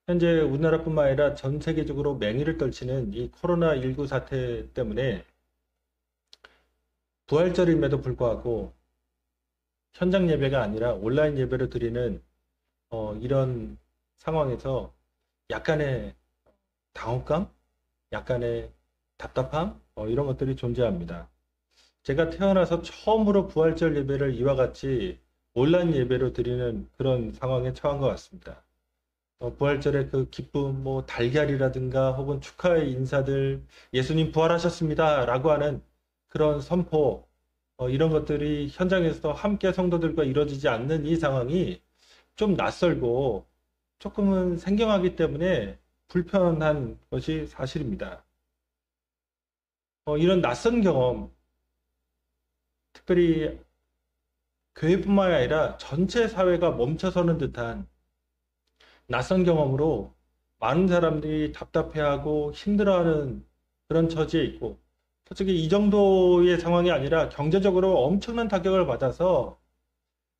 현재 우리나라뿐만 아니라 전 세계적으로 맹위를 떨치는 이 코로나19 사태 때문에 부활절임에도 불구하고 현장 예배가 아니라 온라인 예배를 드리는 이런 상황에서 약간의 당혹감, 약간의 답답함, 이런 것들이 존재합니다. 제가 태어나서 처음으로 부활절 예배를 이와 같이 온라인 예배로 드리는 그런 상황에 처한 것 같습니다. 부활절의 그 기쁨, 뭐 달걀이라든가 혹은 축하의 인사들, 예수님 부활하셨습니다 라고 하는 그런 선포, 이런 것들이 현장에서 함께 성도들과 이루어지지 않는 이 상황이 좀 낯설고 조금은 생경하기 때문에 불편한 것이 사실입니다. 이런 낯선 경험, 특별히 교회뿐만 아니라 전체 사회가 멈춰서는 듯한 낯선 경험으로 많은 사람들이 답답해하고 힘들어하는 그런 처지에 있고, 솔직히 이 정도의 상황이 아니라 경제적으로 엄청난 타격을 받아서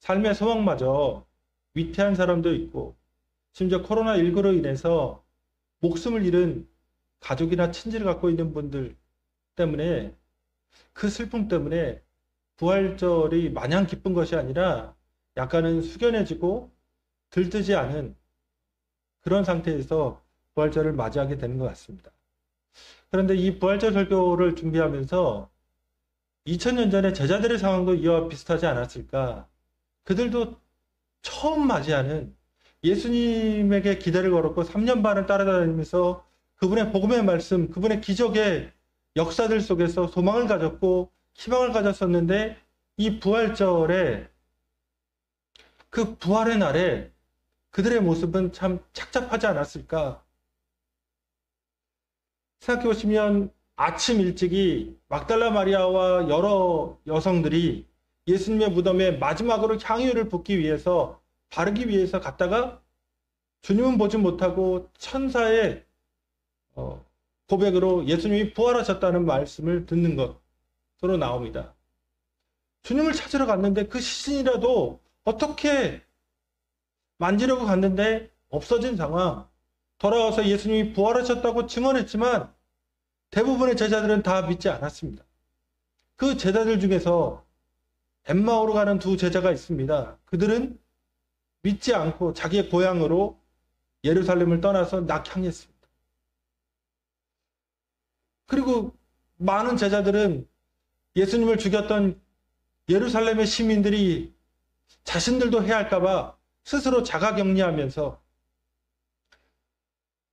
삶의 소망마저 위태한 사람도 있고, 심지어 코로나19로 인해서 목숨을 잃은 가족이나 친지를 갖고 있는 분들 때문에, 그 슬픔 때문에 부활절이 마냥 기쁜 것이 아니라 약간은 숙연해지고 들뜨지 않은 그런 상태에서 부활절을 맞이하게 되는 것 같습니다. 그런데 이 부활절 설교를 준비하면서 2000년 전에 제자들의 상황도 이와 비슷하지 않았을까? 그들도 처음 맞이하는 예수님에게 기대를 걸었고 3년 반을 따라다니면서 그분의 복음의 말씀, 그분의 기적의 역사들 속에서 소망을 가졌고 희망을 가졌었는데, 이 부활절에, 그 부활의 날에 그들의 모습은 참 착잡하지 않았을까? 생각해 보시면 아침 일찍이 막달라 마리아와 여러 여성들이 예수님의 무덤에 마지막으로 향유를 붓기 위해서, 바르기 위해서 갔다가 주님은 보지 못하고 천사의 고백으로 예수님이 부활하셨다는 말씀을 듣는 것으로 나옵니다. 주님을 찾으러 갔는데 그 시신이라도 어떻게 만지려고 갔는데 없어진 상황, 돌아와서 예수님이 부활하셨다고 증언했지만 대부분의 제자들은 다 믿지 않았습니다. 그 제자들 중에서 엠마오로 가는 두 제자가 있습니다. 그들은 믿지 않고 자기의 고향으로 예루살렘을 떠나서 낙향했습니다. 그리고 많은 제자들은 예수님을 죽였던 예루살렘의 시민들이 자신들도 해야 할까봐 스스로 자가격리하면서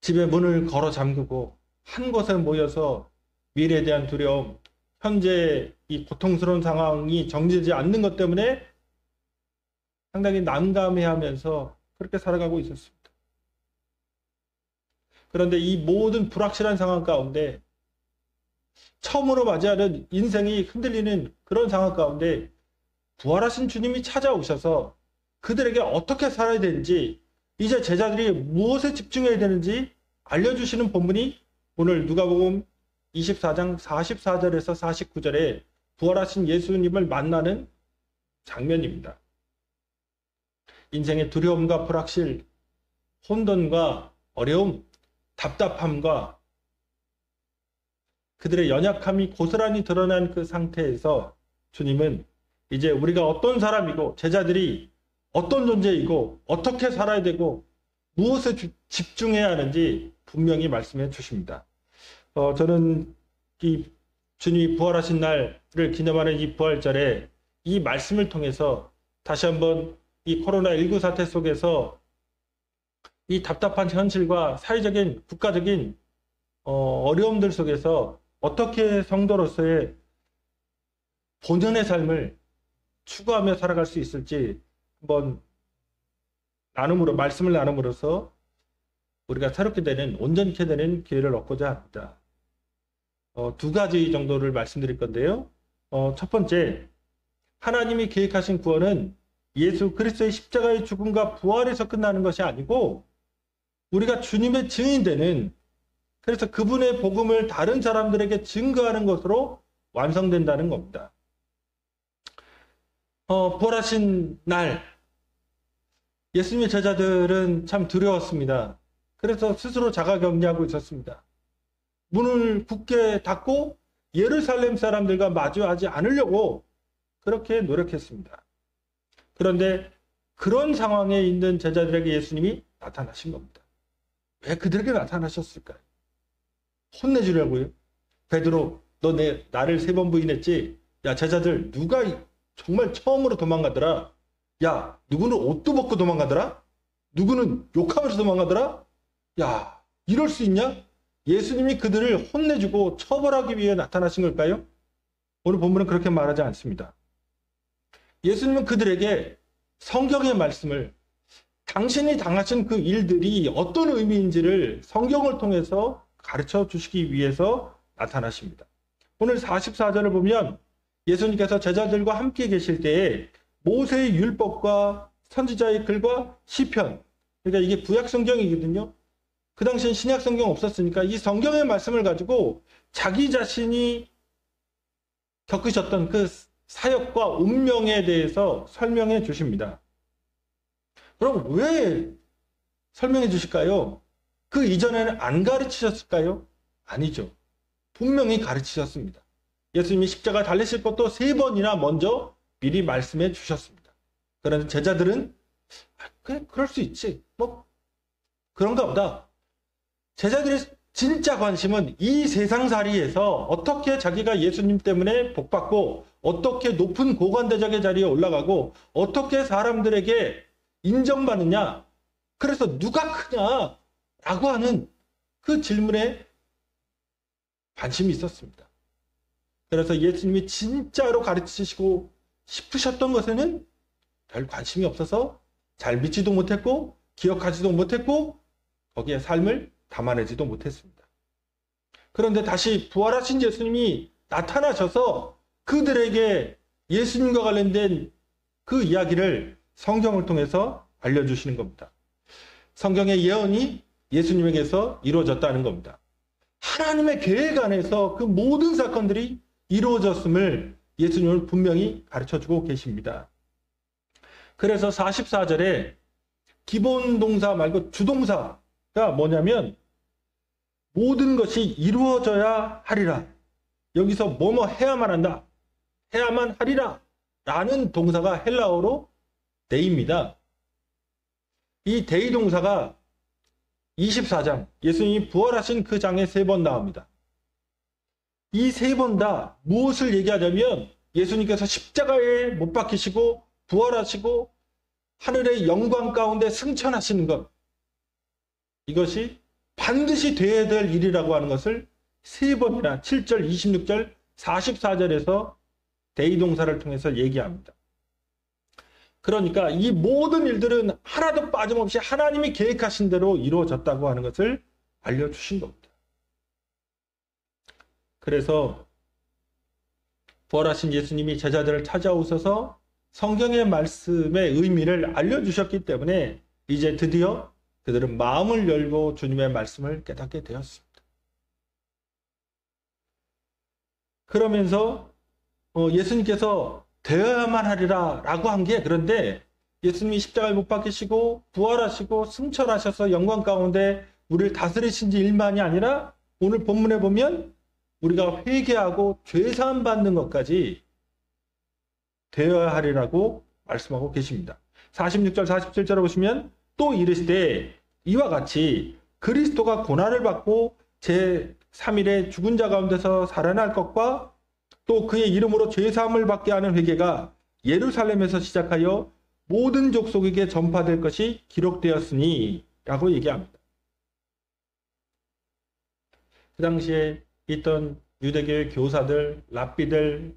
집에 문을 걸어 잠그고 한 곳에 모여서 미래에 대한 두려움, 현재 이 고통스러운 상황이 정리되지 않는 것 때문에 상당히 난감해하면서 그렇게 살아가고 있었습니다. 그런데 이 모든 불확실한 상황 가운데, 처음으로 맞이하는 인생이 흔들리는 그런 상황 가운데 부활하신 주님이 찾아오셔서 그들에게 어떻게 살아야 되는지, 이제 제자들이 무엇에 집중해야 되는지 알려주시는 본문이 오늘 누가복음 24장 44절에서 49절에 부활하신 예수님을 만나는 장면입니다. 인생의 두려움과 불확실, 혼돈과 어려움, 답답함과 그들의 연약함이 고스란히 드러난 그 상태에서 주님은 이제 우리가 어떤 사람이고 제자들이 어떤 존재이고 어떻게 살아야 되고 무엇에 집중해야 하는지 분명히 말씀해 주십니다. 저는 이 주님이 부활하신 날을 기념하는 이 부활절에 이 말씀을 통해서 다시 한번 이 코로나19 사태 속에서 이 답답한 현실과 사회적인, 국가적인 어려움들 속에서 어떻게 성도로서의 본연의 삶을 추구하며 살아갈 수 있을지 한번 말씀을 나눔으로써 우리가 새롭게 되는, 온전케 되는 기회를 얻고자 합니다. 두 가지 정도를 말씀드릴 건데요. 첫 번째, 하나님이 계획하신 구원은 예수 그리스도의 십자가의 죽음과 부활에서 끝나는 것이 아니고 우리가 주님의 증인되는, 그래서 그분의 복음을 다른 사람들에게 증거하는 것으로 완성된다는 겁니다. 부활하신 날, 예수님의 제자들은 참 두려웠습니다. 그래서 스스로 자가격리하고 있었습니다. 문을 굳게 닫고 예루살렘 사람들과 마주하지 않으려고 그렇게 노력했습니다. 그런데 그런 상황에 있는 제자들에게 예수님이 나타나신 겁니다. 왜 그들에게 나타나셨을까요? 혼내주려고요? 베드로, 너 나를 3번 부인했지? 야, 제자들 누가 정말 처음으로 도망가더라? 야, 누구는 옷도 벗고 도망가더라? 누구는 욕하면서 도망가더라? 야, 이럴 수 있냐? 예수님이 그들을 혼내주고 처벌하기 위해 나타나신 걸까요? 오늘 본문은 그렇게 말하지 않습니다. 예수님은 그들에게 성경의 말씀을, 당신이 당하신 그 일들이 어떤 의미인지를 성경을 통해서 가르쳐 주시기 위해서 나타나십니다. 오늘 44절을 보면 예수님께서 제자들과 함께 계실 때에 모세의 율법과 선지자의 글과 시편, 그러니까 이게 구약 성경이거든요. 그 당시엔 신약 성경 없었으니까 이 성경의 말씀을 가지고 자기 자신이 겪으셨던 그 사역과 운명에 대해서 설명해 주십니다. 그럼 왜 설명해 주실까요? 그 이전에는 안 가르치셨을까요? 아니죠. 분명히 가르치셨습니다. 예수님이 십자가 달리실 것도 3번이나 먼저 미리 말씀해 주셨습니다. 그런데 제자들은 그래, 그럴 수 있지. 뭐 그런가 보다. 제자들의 진짜 관심은 이 세상살이에서 어떻게 자기가 예수님 때문에 복받고 어떻게 높은 고관대적의 자리에 올라가고 어떻게 사람들에게 인정받느냐, 그래서 누가 크냐 라고 하는 그 질문에 관심이 있었습니다. 그래서 예수님이 진짜로 가르치시고 싶으셨던 것에는 별 관심이 없어서 잘 믿지도 못했고 기억하지도 못했고 거기에 삶을 담아내지도 못했습니다. 그런데 다시 부활하신 예수님이 나타나셔서 그들에게 예수님과 관련된 그 이야기를 성경을 통해서 알려주시는 겁니다. 성경의 예언이 예수님에게서 이루어졌다는 겁니다. 하나님의 계획 안에서 그 모든 사건들이 이루어졌음을 예수님은 분명히 가르쳐주고 계십니다. 그래서 44절에 기본 동사 말고 주동사가 뭐냐면 모든 것이 이루어져야 하리라. 여기서 뭐뭐 해야만 한다. 해야만 하리라. 라는 동사가 헬라어로 데이입니다. 이 데이 동사가 24장, 예수님이 부활하신 그 장에 3번 나옵니다. 이 3번 다 무엇을 얘기하냐면 예수님께서 십자가에 못 박히시고 부활하시고 하늘의 영광 가운데 승천하시는 것, 이것이 반드시 되어야 될 일이라고 하는 것을 3번이나 7절, 26절, 44절에서 데이 동사를 통해서 얘기합니다. 그러니까 이 모든 일들은 하나도 빠짐없이 하나님이 계획하신 대로 이루어졌다고 하는 것을 알려주신 겁니다. 그래서 부활하신 예수님이 제자들을 찾아오셔서 성경의 말씀의 의미를 알려주셨기 때문에 이제 드디어 그들은 마음을 열고 주님의 말씀을 깨닫게 되었습니다. 그러면서 예수님께서 되어야만 하리라 라고 한 게, 그런데 예수님이 십자가에 못 박히시고 부활하시고 승천하셔서 영광 가운데 우리를 다스리신 지 일만이 아니라 오늘 본문에 보면 우리가 회개하고 죄사함 받는 것까지 되어야 하리라고 말씀하고 계십니다. 46절 47절에 보시면 또 이르시되 이와 같이 그리스도가 고난을 받고 제3일에 죽은 자 가운데서 살아날 것과 또 그의 이름으로 죄사함을 받게 하는 회개가 예루살렘에서 시작하여 모든 족속에게 전파될 것이 기록되었으니 라고 얘기합니다. 그 당시에 있던 유대교의 교사들, 랍비들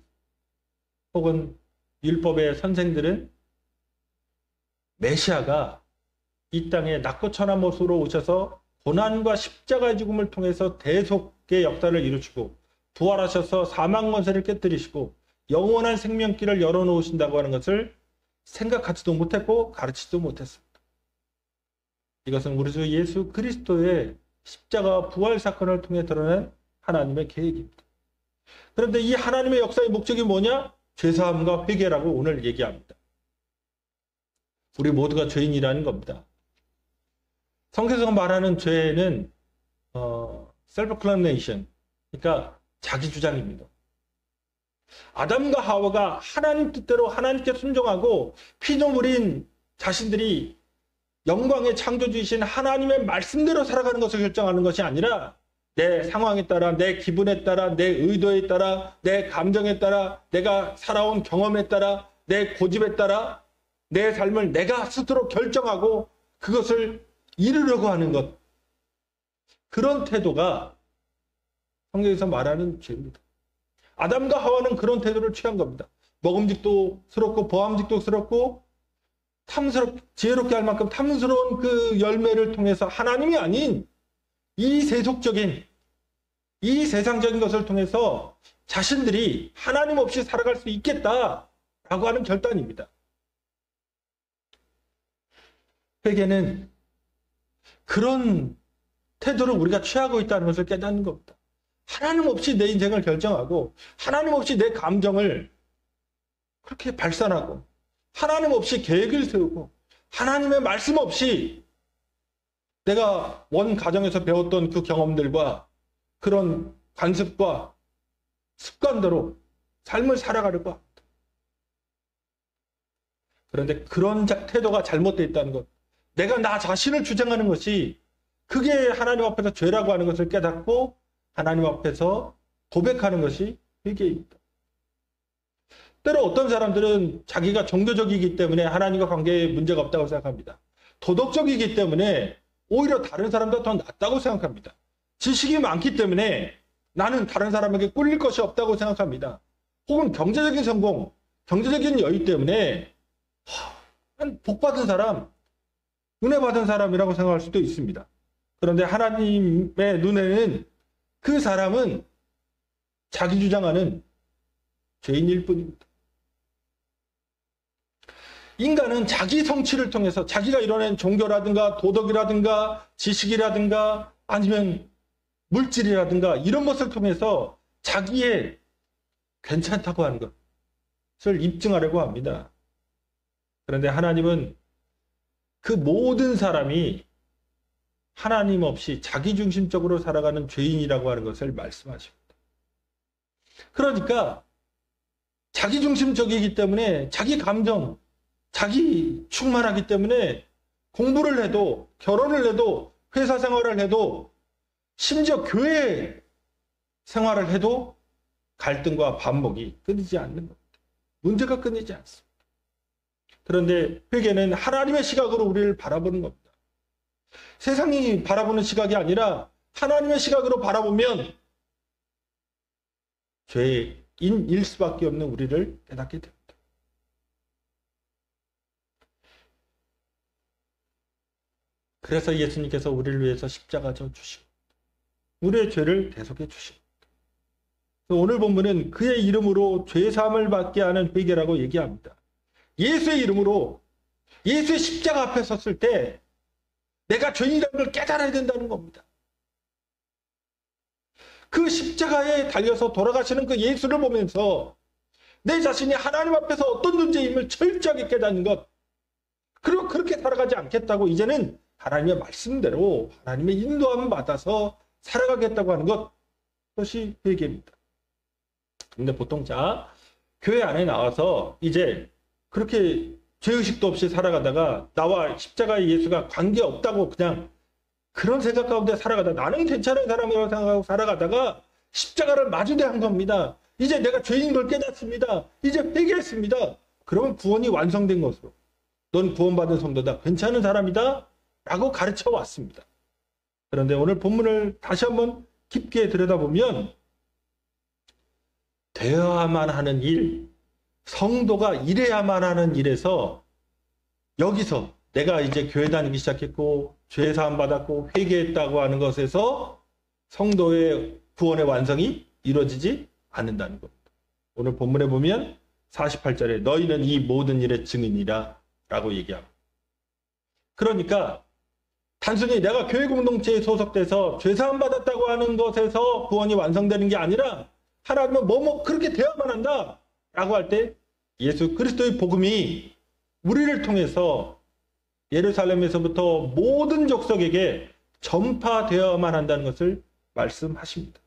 혹은 율법의 선생들은 메시아가 이 땅에 낮고 천한 모습으로 오셔서 고난과 십자가의 죽음을 통해서 대속의 역사를 이루시고 부활하셔서 사망 권세를 깨뜨리시고 영원한 생명길을 열어놓으신다고 하는 것을 생각하지도 못했고 가르치지도 못했습니다. 이것은 우리 주 예수 그리스도의 십자가와 부활 사건을 통해 드러낸 하나님의 계획입니다. 그런데 이 하나님의 역사의 목적이 뭐냐? 죄사함과 회개라고 오늘 얘기합니다. 우리 모두가 죄인이라는 겁니다. 성경에서 말하는 죄는 셀프 클레임네이션, 그러니까 자기 주장입니다. 아담과 하와가 하나님 뜻대로 하나님께 순종하고 피조물인 자신들이 영광의 창조주이신 하나님의 말씀대로 살아가는 것을 결정하는 것이 아니라 내 상황에 따라, 내 기분에 따라, 내 의도에 따라, 내 감정에 따라, 내가 살아온 경험에 따라, 내 고집에 따라 내 삶을 내가 스스로 결정하고 그것을 이루려고 하는 것. 그런 태도가 성경에서 말하는 죄입니다. 아담과 하와는 그런 태도를 취한 겁니다. 먹음직도 스럽고 보암직도 스럽고 지혜롭게 할 만큼 탐스러운 그 열매를 통해서 하나님이 아닌 이 세속적인, 이 세상적인 것을 통해서 자신들이 하나님 없이 살아갈 수 있겠다라고 하는 결단입니다. 회개는 그런 태도를 우리가 취하고 있다는 것을 깨닫는 겁니다. 하나님 없이 내 인생을 결정하고 하나님 없이 내 감정을 그렇게 발산하고 하나님 없이 계획을 세우고 하나님의 말씀 없이 내가 원 가정에서 배웠던 그 경험들과 그런 관습과 습관대로 삶을 살아가려고 합니다. 그런데 그런 태도가 잘못되어 있다는 것, 내가 나 자신을 주장하는 것이 그게 하나님 앞에서 죄라고 하는 것을 깨닫고 하나님 앞에서 고백하는 것이 회개입니다. 때로 어떤 사람들은 자기가 종교적이기 때문에 하나님과 관계에 문제가 없다고 생각합니다. 도덕적이기 때문에 오히려 다른 사람보다 더 낫다고 생각합니다. 지식이 많기 때문에 나는 다른 사람에게 꿀릴 것이 없다고 생각합니다. 혹은 경제적인 성공, 경제적인 여유 때문에 복받은 사람, 은혜 받은 사람이라고 생각할 수도 있습니다. 그런데 하나님의 눈에는 그 사람은 자기 주장하는 죄인일 뿐입니다. 인간은 자기 성취를 통해서 자기가 이뤄낸 종교라든가 도덕이라든가 지식이라든가 아니면 물질이라든가 이런 것을 통해서 자기의 괜찮다고 하는 것을 입증하려고 합니다. 그런데 하나님은 그 모든 사람이 하나님 없이 자기중심적으로 살아가는 죄인이라고 하는 것을 말씀하십니다. 그러니까 자기중심적이기 때문에 자기 감정, 자기 충만하기 때문에 공부를 해도 결혼을 해도 회사 생활을 해도 심지어 교회 생활을 해도 갈등과 반목이 끊이지 않는 겁니다. 문제가 끊이지 않습니다. 그런데 회개는 하나님의 시각으로 우리를 바라보는 겁니다. 세상이 바라보는 시각이 아니라 하나님의 시각으로 바라보면 죄인일 수밖에 없는 우리를 깨닫게 됩니다. 그래서 예수님께서 우리를 위해서 십자가 져 주시고 우리의 죄를 대속해 주십니다. 오늘 본문은 그의 이름으로 죄사함을 받게 하는 회개라고 얘기합니다. 예수의 이름으로 예수의 십자가 앞에 섰을 때 내가 죄인이라는 걸 깨달아야 된다는 겁니다. 그 십자가에 달려서 돌아가시는 그 예수를 보면서 내 자신이 하나님 앞에서 어떤 존재임을 철저하게 깨닫는 것, 그리고 그렇게 살아가지 않겠다고 이제는 하나님의 말씀대로 하나님의 인도함을 받아서 살아가겠다고 하는 것, 그것이 회개입니다. 근데 보통 교회 안에 나와서 이제 그렇게 죄의식도 없이 살아가다가 나와 십자가의 예수가 관계없다고 그냥 그런 생각 가운데 살아가다 나는 괜찮은 사람이라고 생각하고 살아가다가 십자가를 마주대한 겁니다. 이제 내가 죄인 걸 깨닫습니다. 이제 회개했습니다. 그러면 구원이 완성된 것으로 넌 구원받은 성도다. 괜찮은 사람이다. 라고 가르쳐 왔습니다. 그런데 오늘 본문을 다시 한번 깊게 들여다보면 되어야만 하는 일, 성도가 이래야만 하는 일에서 여기서 내가 이제 교회 다니기 시작했고 죄 사함 받았고 회개했다고 하는 것에서 성도의 구원의 완성이 이루어지지 않는다는 겁니다. 오늘 본문에 보면 48절에 너희는 이 모든 일의 증인이라 라고 얘기합니다. 그러니까 단순히 내가 교회 공동체에 소속돼서 죄 사함 받았다고 하는 것에서 구원이 완성되는 게 아니라 하나님은 그렇게 되어야만 한다 라고 할 때 예수 그리스도의 복음이 우리를 통해서 예루살렘에서부터 모든 족속에게 전파되어야만 한다는 것을 말씀하십니다.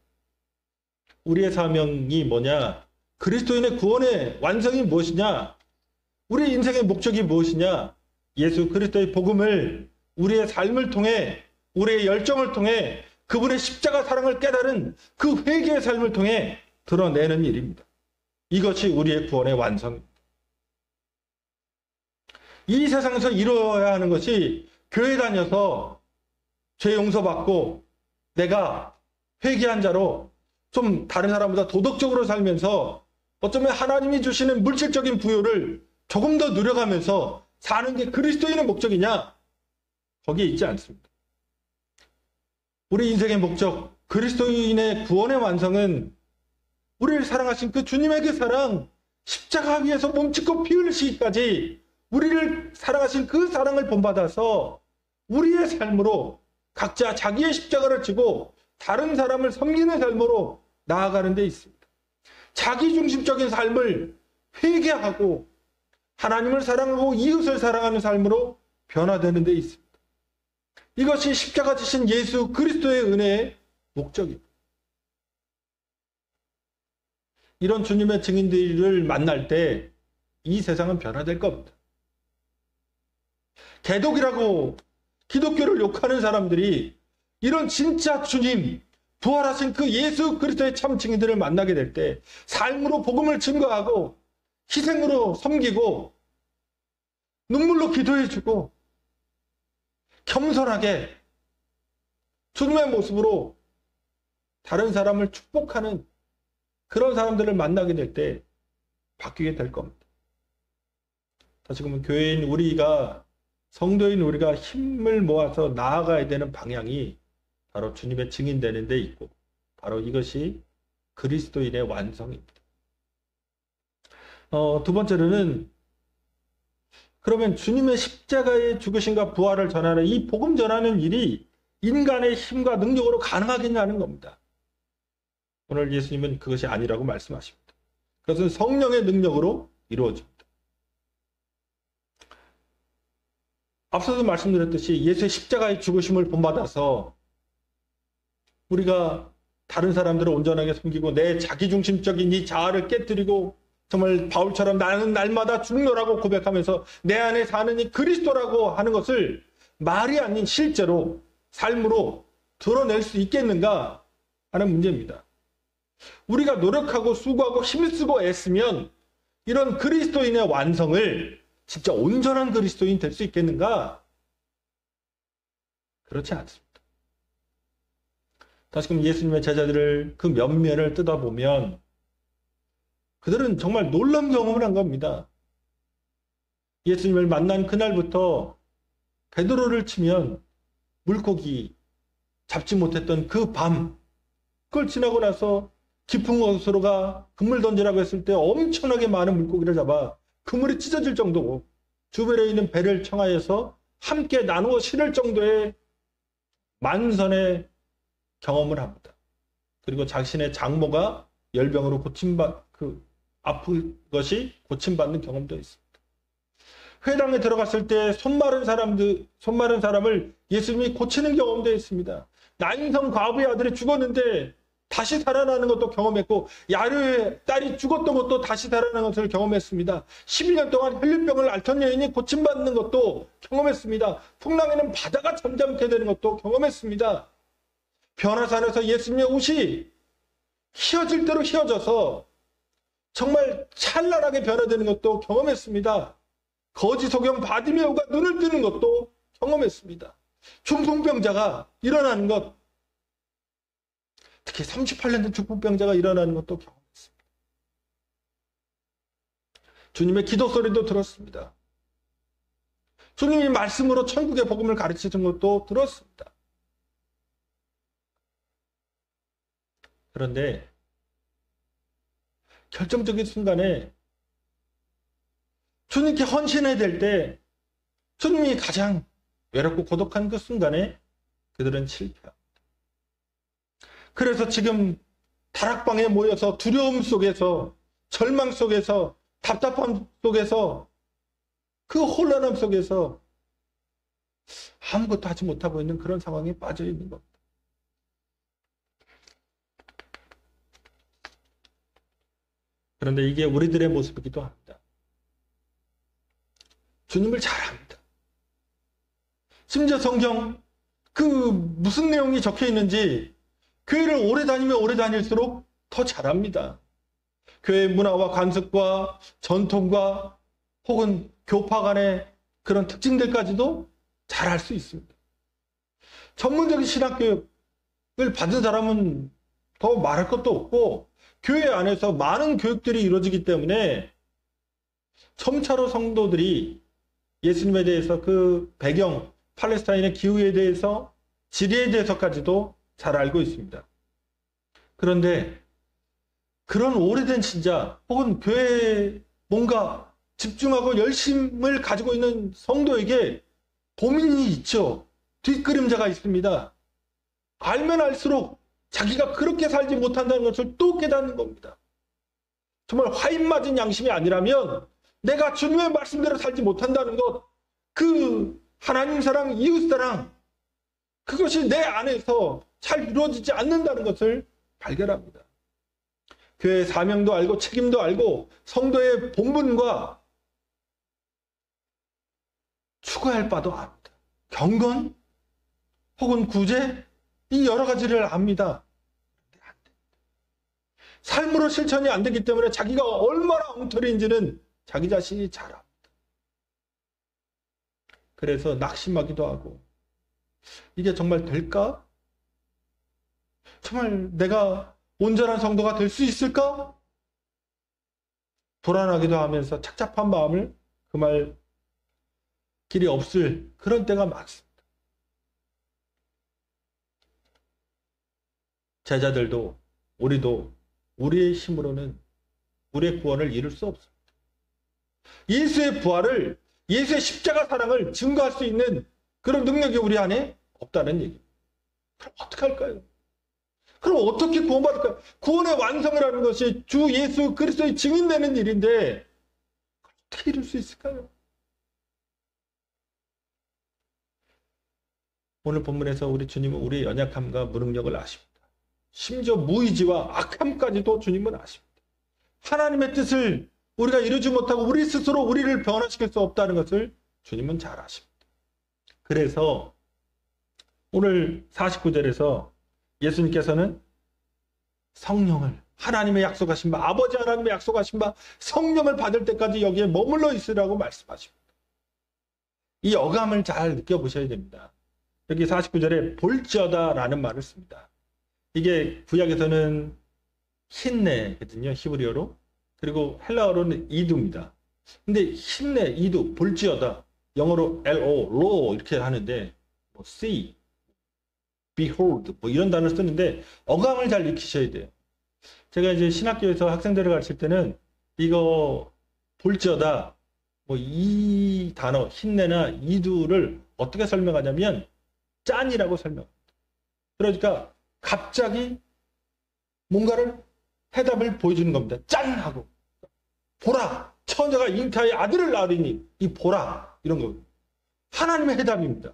우리의 사명이 뭐냐? 그리스도인의 구원의 완성이 무엇이냐? 우리 인생의 목적이 무엇이냐? 예수 그리스도의 복음을 우리의 삶을 통해, 우리의 열정을 통해, 그분의 십자가 사랑을 깨달은 그 회개의 삶을 통해 드러내는 일입니다. 이것이 우리의 구원의 완성입니다. 이 세상에서 이루어야 하는 것이 교회 다녀서 죄 용서받고 내가 회개한 자로 좀 다른 사람보다 도덕적으로 살면서 어쩌면 하나님이 주시는 물질적인 부요를 조금 더 누려가면서 사는 게 그리스도인의 목적이냐? 거기에 있지 않습니다. 우리 인생의 목적, 그리스도인의 구원의 완성은 우리를 사랑하신 그 주님의 그 사랑, 십자가 위에서 몸짓고 피 흘리시기까지 우리를 사랑하신 그 사랑을 본받아서 우리의 삶으로 각자 자기의 십자가를 지고 다른 사람을 섬기는 삶으로 나아가는 데 있습니다. 자기중심적인 삶을 회개하고 하나님을 사랑하고 이웃을 사랑하는 삶으로 변화되는 데 있습니다. 이것이 십자가 지신 예수 그리스도의 은혜의 목적입니다. 이런 주님의 증인들을 만날 때 이 세상은 변화될 겁니다. 개독이라고 기독교를 욕하는 사람들이 이런 진짜 주님, 부활하신 그 예수 그리스도의 참 증인들을 만나게 될 때 삶으로 복음을 증거하고 희생으로 섬기고 눈물로 기도해주고 겸손하게 주님의 모습으로 다른 사람을 축복하는 그런 사람들을 만나게 될 때 바뀌게 될 겁니다. 다시금 교회인 우리가, 성도인 우리가 힘을 모아서 나아가야 되는 방향이 바로 주님의 증인되는 데 있고 바로 이것이 그리스도인의 완성입니다. 두 번째로는 그러면 주님의 십자가의 죽으심과 부활을 전하는 이 복음 전하는 일이 인간의 힘과 능력으로 가능하겠냐는 겁니다. 오늘 예수님은 그것이 아니라고 말씀하십니다. 그것은 성령의 능력으로 이루어집니다. 앞서도 말씀드렸듯이 예수의 십자가의 죽으심을 본받아서 우리가 다른 사람들을 온전하게 섬기고 내 자기중심적인 이 자아를 깨뜨리고 정말 바울처럼 나는 날마다 죽노라고 고백하면서 내 안에 사는 이 그리스도라고 하는 것을 말이 아닌 실제로 삶으로 드러낼 수 있겠는가 하는 문제입니다. 우리가 노력하고 수고하고 힘쓰고 애쓰면 이런 그리스도인의 완성을 진짜 온전한 그리스도인 될 수 있겠는가? 그렇지 않습니다. 다시금 예수님의 제자들을 그 면면을 뜯어보면 그들은 정말 놀라운 경험을 한 겁니다. 예수님을 만난 그날부터 베드로를 치면 물고기 잡지 못했던 그 밤, 그걸 지나고 나서 깊은 곳으로 가 그물 던지라고 했을 때 엄청나게 많은 물고기를 잡아 그물이 찢어질 정도고 주변에 있는 배를 청하여서 함께 나누어 실을 정도의 만선의 경험을 합니다. 그리고 자신의 장모가 열병으로 아픈 것이 고침받는 경험도 있습니다. 회당에 들어갔을 때 손 마른 사람을 예수님이 고치는 경험도 있습니다. 나인성 과부의 아들이 죽었는데 다시 살아나는 것도 경험했고 야르의 딸이 죽었던 것도 다시 살아나는 것을 경험했습니다. 11년 동안 혈류병을 앓던 여인이 고침받는 것도 경험했습니다. 풍랑에는 바다가 잠잠케 되는 것도 경험했습니다. 변화산에서 예수님의 옷이 휘어질 대로 휘어져서 정말 찬란하게 변화되는 것도 경험했습니다. 거지 소경 바디메오가 눈을 뜨는 것도 경험했습니다. 중풍병자가 일어나는 것, 특히 38년 된 중풍병자가 일어나는 것도 경험했습니다. 주님의 기도 소리도 들었습니다. 주님이 말씀으로 천국의 복음을 가르치신 것도 들었습니다. 그런데 결정적인 순간에 주님께 헌신해야 될 때 주님이 가장 외롭고 고독한 그 순간에 그들은 실패합니다. 그래서 지금 다락방에 모여서 두려움 속에서 절망 속에서 답답함 속에서 그 혼란함 속에서 아무것도 하지 못하고 있는 그런 상황에 빠져 있는 겁니다. 그런데 이게 우리들의 모습이기도 합니다. 주님을 잘 압니다. 심지어 성경 그 무슨 내용이 적혀 있는지 교회를 오래 다니면 오래 다닐수록 더 잘합니다. 교회 문화와 관습과 전통과 혹은 교파 간의 그런 특징들까지도 잘 알 수 있습니다. 전문적인 신학교육을 받은 사람은 더 말할 것도 없고 교회 안에서 많은 교육들이 이루어지기 때문에 점차로 성도들이 예수님에 대해서 그 배경, 팔레스타인의 기후에 대해서 지리에 대해서까지도 잘 알고 있습니다. 그런데 그런 오래된 신자 혹은 교회에 뭔가 집중하고 열심을 가지고 있는 성도에게 고민이 있죠. 뒷그림자가 있습니다. 알면 알수록 자기가 그렇게 살지 못한다는 것을 또 깨닫는 겁니다. 정말 화인 맞은 양심이 아니라면 내가 주님의 말씀대로 살지 못한다는 것, 그 하나님 사랑, 이웃 사랑, 그것이 내 안에서 잘 이루어지지 않는다는 것을 발견합니다. 교회의 사명도 알고 책임도 알고 성도의 본분과 추구할 바도 압니다. 경건 혹은 구제, 이 여러 가지를 압니다. 삶으로 실천이 안 되기 때문에 자기가 얼마나 엉터리인지는 자기 자신이 잘 압니다. 그래서 낙심하기도 하고 이게 정말 될까? 정말 내가 온전한 성도가 될 수 있을까? 불안하기도 하면서 착잡한 마음을 금할 길이 없을 그런 때가 많습니다. 제자들도 우리도 우리의 힘으로는 우리의 구원을 이룰 수 없습니다. 예수의 부활을, 예수의 십자가 사랑을 증거할 수 있는 그런 능력이 우리 안에 없다는 얘기입니다. 그럼 어떻게 할까요? 그럼 어떻게 구원받을까요? 구원의 완성을 하는 것이 주 예수 그리스도의 증인되는 일인데 어떻게 이룰 수 있을까요? 오늘 본문에서 우리 주님은 우리의 연약함과 무능력을 아십니다. 심지어 무의지와 악함까지도 주님은 아십니다. 하나님의 뜻을 우리가 이루지 못하고 우리 스스로 우리를 변화시킬 수 없다는 것을 주님은 잘 아십니다. 그래서 오늘 49절에서 예수님께서는 성령을, 하나님의 약속하신 바, 아버지 하나님의 약속하신 바 성령을 받을 때까지 여기에 머물러 있으라고 말씀하십니다. 이 어감을 잘 느껴보셔야 됩니다. 여기 49절에 볼지어다라는 말을 씁니다. 이게 구약에서는 힌네거든요. 히브리어로. 그리고 헬라어로는 이두입니다. 근데 힌네, 이두, 볼지어다. 영어로 LO, 로 이렇게 하는데 뭐 see, behold 뭐 이런 단어를 쓰는데 어감을 잘 익히셔야 돼요. 제가 이제 신학교에서 학생들을 가르칠 때는 이거 볼지어다 뭐 이 단어 힌네나 이두를 어떻게 설명하냐면 짠이라고 설명합니다. 그러니까 갑자기 뭔가를 해답을 보여주는 겁니다. 짠 하고 보라 처녀가 잉타의 아들을 낳으리니 이 보라 이런 거 하나님의 해답입니다.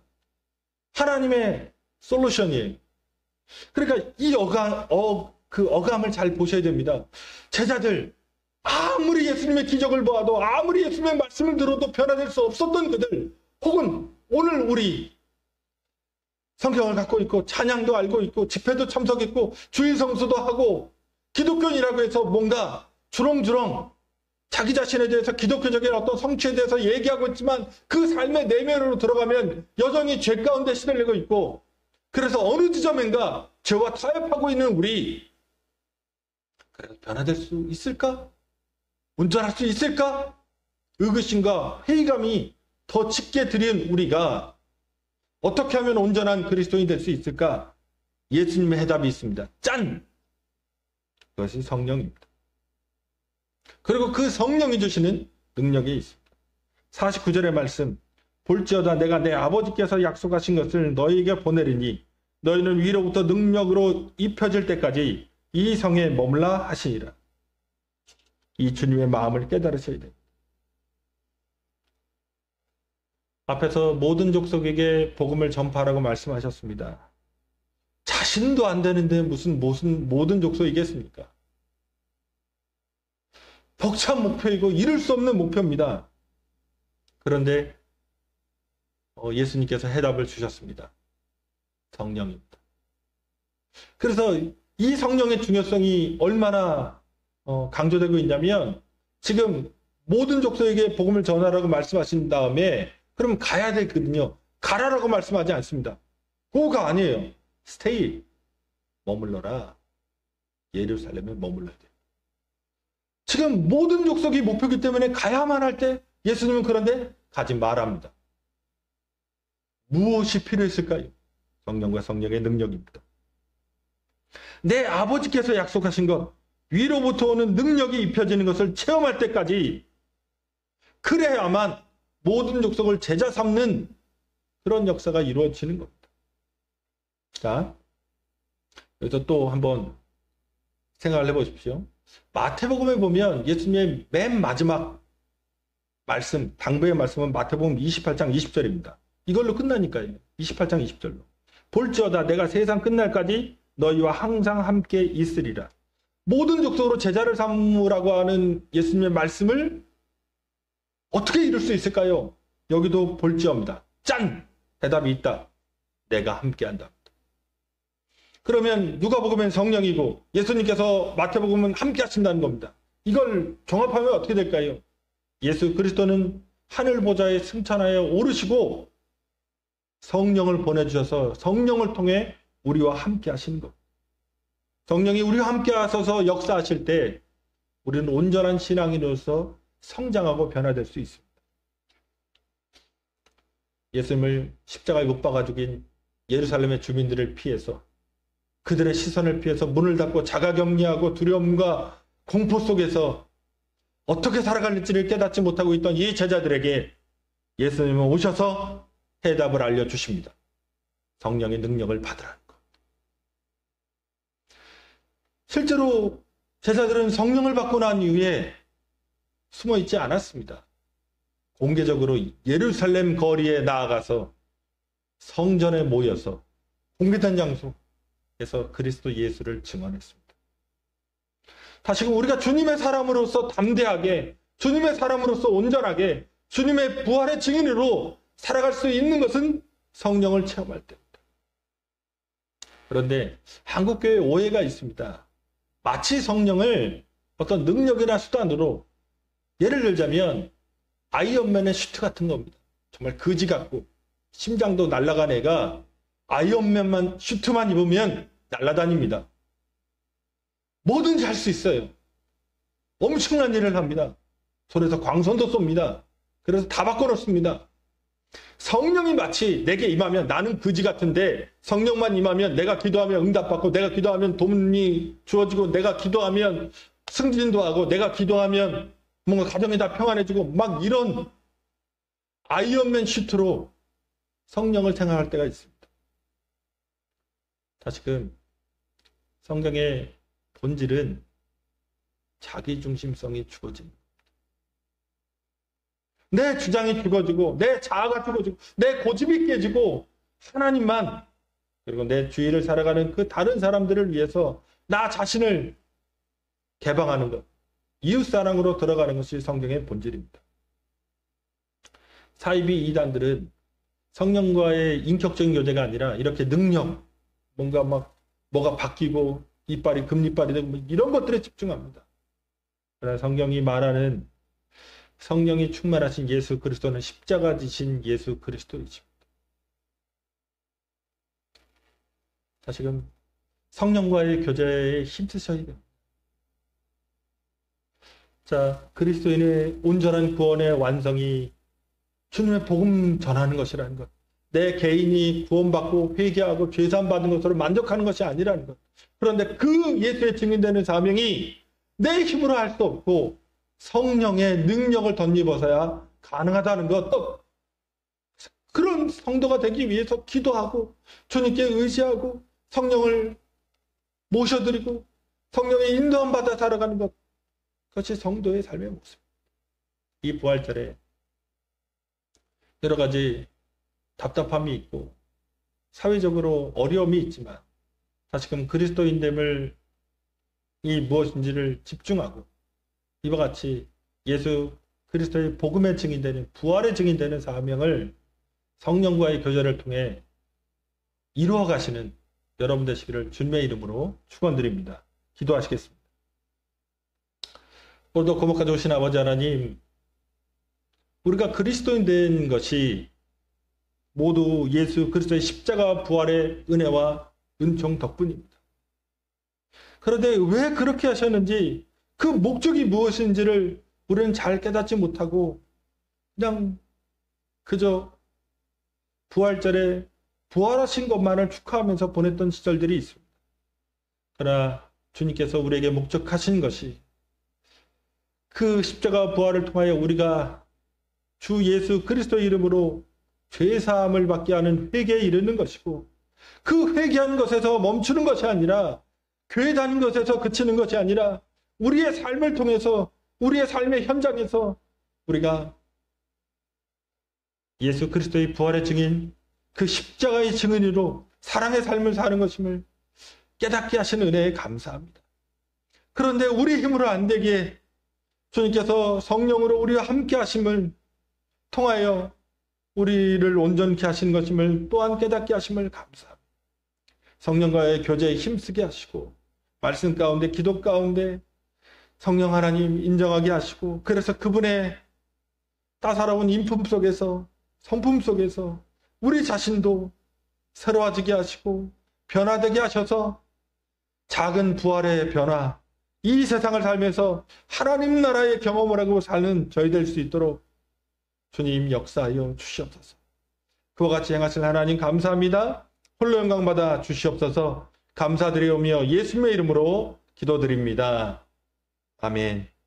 하나님의 솔루션이에요. 그러니까 이 어감을 잘 보셔야 됩니다. 제자들 아무리 예수님의 기적을 보아도 아무리 예수님의 말씀을 들어도 변화될 수 없었던 그들 혹은 오늘 우리 성경을 갖고 있고 찬양도 알고 있고 집회도 참석했고 주일 성수도 하고 기독교인이라고 해서 뭔가 주렁주렁 자기 자신에 대해서 기독교적인 어떤 성취에 대해서 얘기하고 있지만 그 삶의 내면으로 들어가면 여전히 죄 가운데 시달리고 있고 그래서 어느 지점인가 죄와 타협하고 있는 우리 그래서 변화될 수 있을까? 온전할 수 있을까? 의구심과 회의감이 더 짙게 들인 우리가 어떻게 하면 온전한 그리스도인이 될 수 있을까? 예수님의 해답이 있습니다. 짠! 그것이 성령입니다. 그리고 그 성령이 주시는 능력이 있습니다. 49절의 말씀 볼지어다 내가 내 아버지께서 약속하신 것을 너희에게 보내리니 너희는 위로부터 능력으로 입혀질 때까지 이 성에 머물라 하시니라. 이 주님의 마음을 깨달으셔야 됩니다. 앞에서 모든 족속에게 복음을 전파하라고 말씀하셨습니다. 자신도 안 되는데 무슨 모든 족속이겠습니까? 벅찬 목표이고 이룰 수 없는 목표입니다. 그런데 예수님께서 해답을 주셨습니다. 성령입니다. 그래서 이 성령의 중요성이 얼마나 강조되고 있냐면 지금 모든 족속에게 복음을 전하라고 말씀하신 다음에 그럼 가야 되거든요. 가라라고 말씀하지 않습니다. 고가 아니에요. 스테이. 머물러라. 예루살렘에 머물러야 돼요. 지금 모든 족속이 목표이기 때문에 가야만 할 때 예수님은 그런데 가지 말합니다. 무엇이 필요했을까요? 성령과 성령의 능력입니다. 내 아버지께서 약속하신 것, 위로부터 오는 능력이 입혀지는 것을 체험할 때까지 그래야만 모든 족속을 제자 삼는 그런 역사가 이루어지는 겁니다. 자, 여기서 또 한번 생각을 해보십시오. 마태복음에 보면 예수님의 맨 마지막 말씀, 당부의 말씀은 마태복음 28장 20절입니다. 이걸로 끝나니까요. 28장 20절로. 볼지어다 내가 세상 끝날까지 너희와 항상 함께 있으리라. 모든 족속으로 제자를 삼으라고 하는 예수님의 말씀을 어떻게 이룰 수 있을까요? 여기도 볼지어입니다. 짠! 대답이 있다. 내가 함께한다. 그러면 누가복음은 성령이고 예수님께서 마태복음은 함께 하신다는 겁니다. 이걸 종합하면 어떻게 될까요? 예수 그리스도는 하늘 보좌에 승천하여 오르시고 성령을 보내주셔서 성령을 통해 우리와 함께 하시는 것. 성령이 우리와 함께 하셔서 역사하실 때 우리는 온전한 신앙인으로서 성장하고 변화될 수 있습니다. 예수님을 십자가에 못 박아 죽인 예루살렘의 주민들을 피해서 그들의 시선을 피해서 문을 닫고 자가격리하고 두려움과 공포 속에서 어떻게 살아갈지를 깨닫지 못하고 있던 이 제자들에게 예수님은 오셔서 해답을 알려주십니다. 성령의 능력을 받으라는 것. 실제로 제자들은 성령을 받고 난 이후에 숨어 있지 않았습니다. 공개적으로 예루살렘 거리에 나아가서 성전에 모여서 공개된 장소에서 그리스도 예수를 증언했습니다. 다시금 우리가 주님의 사람으로서 담대하게, 주님의 사람으로서 온전하게, 주님의 부활의 증인으로 살아갈 수 있는 것은 성령을 체험할 때입니다. 그런데 한국교회에 오해가 있습니다. 마치 성령을 어떤 능력이나 수단으로, 예를 들자면 아이언맨의 슈트 같은 겁니다. 정말 거지 같고 심장도 날아간 애가 아이언맨만 슈트만 입으면 날아다닙니다. 뭐든지 할 수 있어요. 엄청난 일을 합니다. 손에서 광선도 쏩니다. 그래서 다 바꿔놓습니다. 성령이 마치 내게 임하면 나는 거지 같은데 성령만 임하면 내가 기도하면 응답받고 내가 기도하면 돈이 주어지고 내가 기도하면 승진도 하고 내가 기도하면 뭔가 가정이 다 평안해지고 막 이런 아이언맨 슈트로 성령을 생각할 때가 있습니다. 다시금 성경의 본질은 자기중심성이 죽어집니다. 내 주장이 죽어지고 내 자아가 죽어지고 내 고집이 깨지고 하나님만 그리고 내 주위를 살아가는 그 다른 사람들을 위해서 나 자신을 개방하는 것, 이웃사랑으로 들어가는 것이 성경의 본질입니다. 사이비 이단들은 성령과의 인격적인 교제가 아니라 이렇게 능력, 뭔가 막 뭐가 바뀌고 이빨이 금리빨이 되고 이런 것들에 집중합니다. 그러나 성경이 말하는 성령이 충만하신 예수 그리스도는 십자가 지신 예수 그리스도이십니다. 다시금 성령과의 교제에 힘쓰셔야 됩니다. 자, 그리스도인의 온전한 구원의 완성이 주님의 복음 전하는 것이라는 것. 내 개인이 구원받고 회개하고 죄사함 받은 것으로 만족하는 것이 아니라는 것. 그런데 그 예수의 증인되는 사명이 내 힘으로 할 수 없고 성령의 능력을 덧입어서야 가능하다는 것. 또 그런 성도가 되기 위해서 기도하고 주님께 의지하고 성령을 모셔드리고 성령의 인도함 받아 살아가는 것. 그것이 성도의 삶의 모습입니다. 이 부활절에 여러 가지 답답함이 있고 사회적으로 어려움이 있지만 다시금 그리스도인됨을 이 무엇인지를 집중하고 이와 같이 예수 그리스도의 복음의 증인되는 부활의 증인되는 사명을 성령과의 교제를 통해 이루어 가시는 여러분 되시기를 주님의 이름으로 축원드립니다. 기도하시겠습니다. 오늘도 고목까지 오신 아버지 하나님, 우리가 그리스도인 된 것이 모두 예수 그리스도의 십자가 부활의 은혜와 은총 덕분입니다. 그런데 왜 그렇게 하셨는지 그 목적이 무엇인지를 우리는 잘 깨닫지 못하고 그냥 그저 부활절에 부활하신 것만을 축하하면서 보냈던 시절들이 있습니다. 그러나 주님께서 우리에게 목적하신 것이 그 십자가 부활을 통하여 우리가 주 예수 그리스도 이름으로 죄사함을 받게 하는 회개에 이르는 것이고 그 회개한 것에서 멈추는 것이 아니라 교회 다닌 것에서 그치는 것이 아니라 우리의 삶을 통해서 우리의 삶의 현장에서 우리가 예수 그리스도의 부활의 증인 그 십자가의 증인으로 사랑의 삶을 사는 것임을 깨닫게 하시는 은혜에 감사합니다. 그런데 우리 힘으로 안 되기에 주님께서 성령으로 우리와 함께 하심을 통하여 우리를 온전케 하신 것임을 또한 깨닫게 하심을 감사합니다. 성령과의 교제에 힘쓰게 하시고 말씀 가운데 기도 가운데 성령 하나님 인정하게 하시고 그래서 그분의 따사로운 인품 속에서 성품 속에서 우리 자신도 새로워지게 하시고 변화되게 하셔서 작은 부활의 변화, 이 세상을 살면서 하나님 나라의 경험을 하고 사는 저희 될 수 있도록 주님 역사하여 주시옵소서. 그와 같이 행하신 하나님 감사합니다. 홀로 영광 받아 주시옵소서. 감사드리오며 예수님의 이름으로 기도드립니다. 아멘.